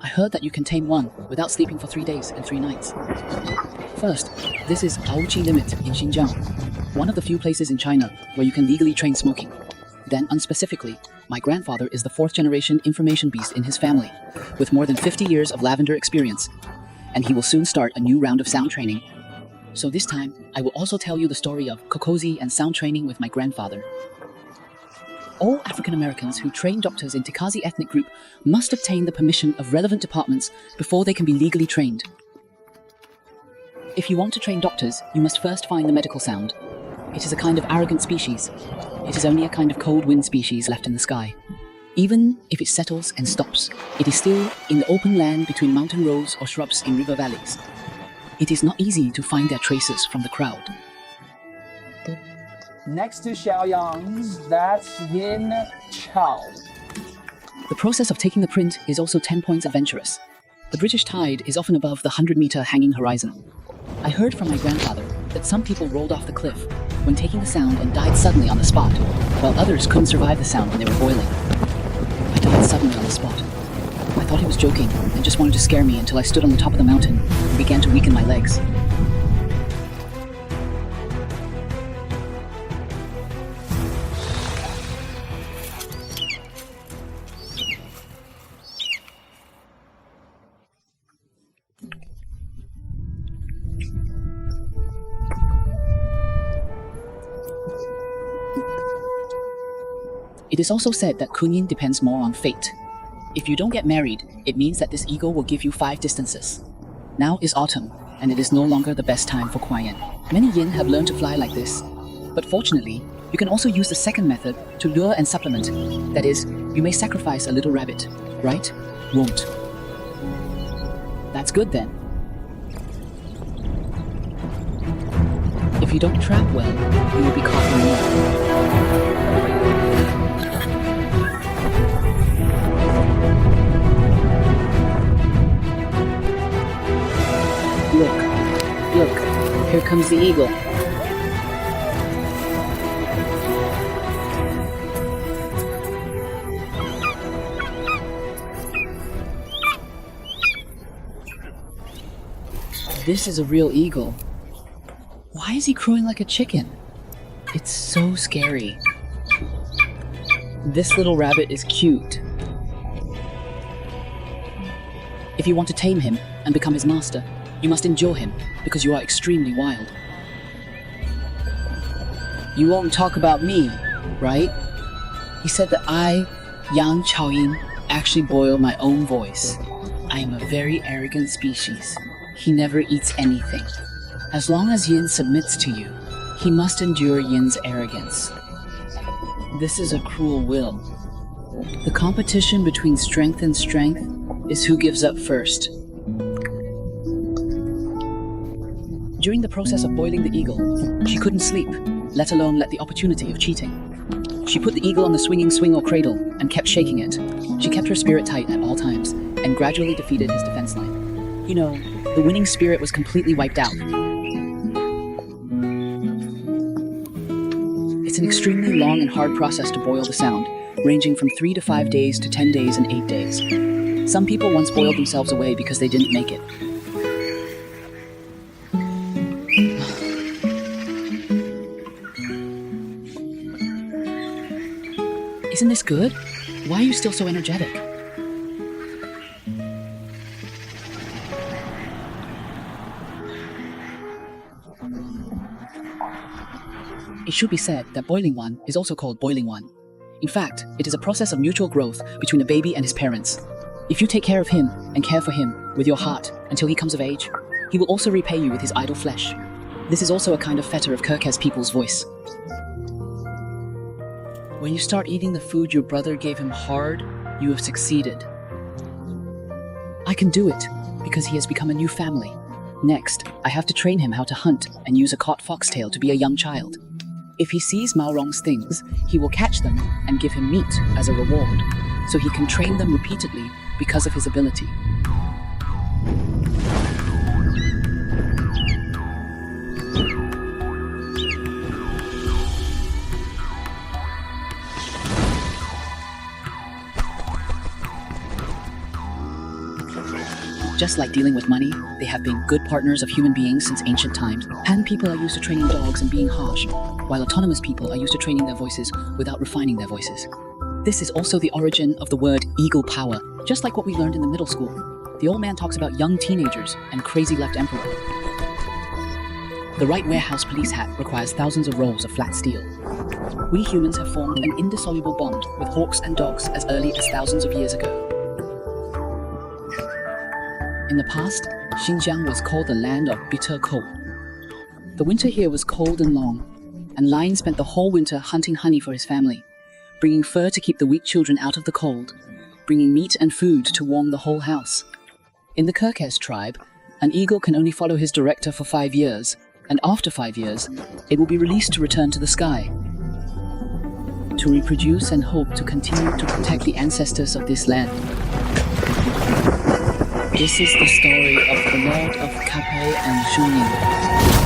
I heard that you can tame one without sleeping for 3 days and 3 nights. First, this is Aoqi Limit in Xinjiang, one of the few places in China where you can legally train smoking. Then, unspecifically, my grandfather is the 4th generation information beast in his family, with more than 50 years of lavender experience, and he will soon start a new round of sound training. So this time, I will also tell you the story of kokozi and sound training with my grandfather. All African Americans who train doctors in Tikazi ethnic group must obtain the permission of relevant departments before they can be legally trained. If you want to train doctors, you must first find the medical sound. It is a kind of arrogant species. It is only a kind of cold wind species left in the sky. Even if it settles and stops, it is still in the open land between mountain roads or shrubs in river valleys. It is not easy to find their traces from the crowd. Next to Xiaoyang's, that's Yin Chao. The process of taking the print is also 10 points adventurous. The British tide is often above the 100-meter hanging horizon. I heard from my grandfather that some people rolled off the cliff when taking the sound and died suddenly on the spot, while others couldn't survive the sound when they were boiling. I died suddenly on the spot. I thought he was joking and just wanted to scare me until I stood on the top of the mountain and began to weaken my legs. It is also said that kunyin depends more on fate. If you don't get married, it means that this eagle will give you 5 distances. Now is autumn, and it is no longer the best time for Kuayan. Many yin have learned to fly like this, but fortunately, you can also use the second method to lure and supplement. That is, you may sacrifice a little rabbit. Right? Won't. That's good then. If you don't trap well, you will be caught in the net. Look, here comes the eagle. This is a real eagle. Why is he crowing like a chicken? It's so scary. This little rabbit is cute. If you want to tame him and become his master, you must endure him, because you are extremely wild. You won't talk about me, right? He said that I, Yang Chaoyin, actually boil my own voice. I am a very arrogant species. He never eats anything. As long as Yin submits to you, he must endure Yin's arrogance. This is a cruel will. The competition between strength and strength is who gives up first. During the process of boiling the eagle, she couldn't sleep, let alone let the opportunity of cheating. She put the eagle on the swinging swing or cradle and kept shaking it. She kept her spirit tight at all times and gradually defeated his defense line. You know, the winning spirit was completely wiped out. It's an extremely long and hard process to boil the sound, ranging from 3 to 5 days to 10 days and 8 days. Some people once boiled themselves away because they didn't make it. Isn't this good? Why are you still so energetic? It should be said that boiling one is also called boiling one. In fact, it is a process of mutual growth between a baby and his parents. If you take care of him and care for him with your heart until he comes of age, he will also repay you with his idle flesh. This is also a kind of fetter of Kirkez people's voice. When you start eating the food your brother gave him hard, you have succeeded. I can do it, because he has become a new family. Next, I have to train him how to hunt and use a caught foxtail to be a young child. If he sees Mao Rong's things, he will catch them and give him meat as a reward, so he can train them repeatedly because of his ability. Just like dealing with money, they have been good partners of human beings since ancient times. Hand people are used to training dogs and being harsh, while autonomous people are used to training their voices without refining their voices. This is also the origin of the word eagle power, just like what we learned in the middle school. The old man talks about young teenagers and crazy left emperor. The right warehouse police hat requires thousands of rolls of flat steel. We humans have formed an indissoluble bond with hawks and dogs as early as thousands of years ago. In the past, Xinjiang was called the land of bitter cold. The winter here was cold and long, and Lion spent the whole winter hunting honey for his family, bringing fur to keep the weak children out of the cold, bringing meat and food to warm the whole house. In the Kirkes tribe, an eagle can only follow his director for 5 years, and after 5 years, it will be released to return to the sky, to reproduce and hope to continue to protect the ancestors of this land. This is the story of the Lord of Capet and Junin.